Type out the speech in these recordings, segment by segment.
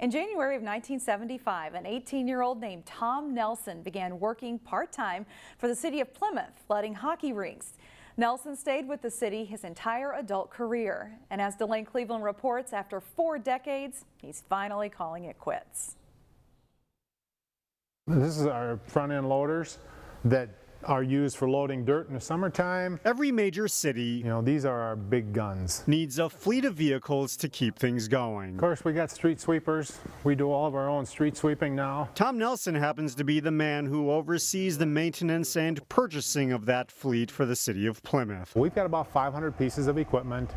In January of 1975, an 18-year-old named Tom Nelson began working part-time for the city of Plymouth, flooding hockey rinks. Nelson stayed with the city his entire adult career. And as Delane Cleveland reports, after 4 decades, he's finally calling it quits. This is our front-end loaders that are used for loading dirt in the summertime. Every major city, these are our big guns. Needs a fleet of vehicles to keep things going. Of course, we got street sweepers. We do all of our own street sweeping now. Tom Nelson happens to be the man who oversees the maintenance and purchasing of that fleet for the city of Plymouth. We've got about 500 pieces of equipment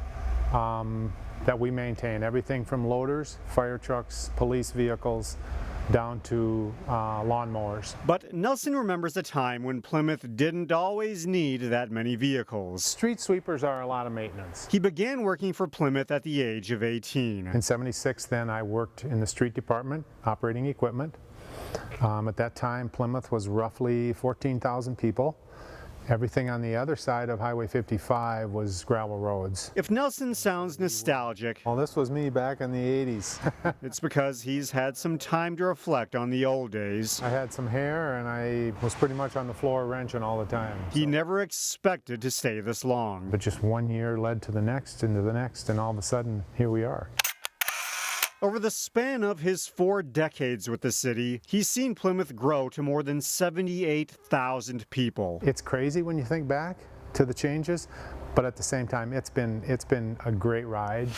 that we maintain. Everything from loaders, fire trucks, police vehicles, down to lawnmowers. But Nelson remembers a time when Plymouth didn't always need that many vehicles. Street sweepers are a lot of maintenance. He began working for Plymouth at the age of 18. In '76 then I worked in the street department operating equipment. At that time Plymouth was roughly 14,000 people. Everything on the other side of Highway 55 was gravel roads. If Nelson sounds nostalgic, well, this was me back in the 80s. it's because he's had some time to reflect on the old days. I had some hair and I was pretty much on the floor wrenching all the time. He never expected to stay this long. But just one year led to the next, into the next, and all of a sudden, here we are. Over the span of his 4 decades with the city, he's seen Plymouth grow to more than 78,000 people. It's crazy when you think back to the changes, but at the same time, it's been a great ride.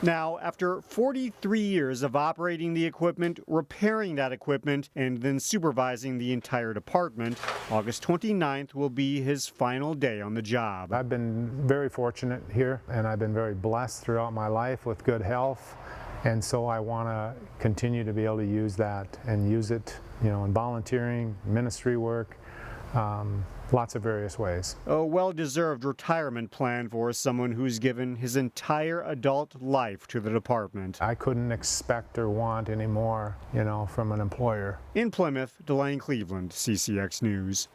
Now, after 43 years of operating the equipment, repairing that equipment, and then supervising the entire department, August 29th will be his final day on the job. I've been very fortunate here, and I've been very blessed throughout my life with good health. And so I want to continue to be able to use that and use it, in volunteering, ministry work, lots of various ways. A well-deserved retirement plan for someone who's given his entire adult life to the department. I couldn't expect or want any more, from an employer. In Plymouth, Delane Cleveland, CCX News.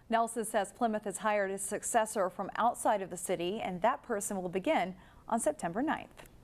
Nelson says Plymouth has hired his successor from outside of the city, and that person will begin on September 9th.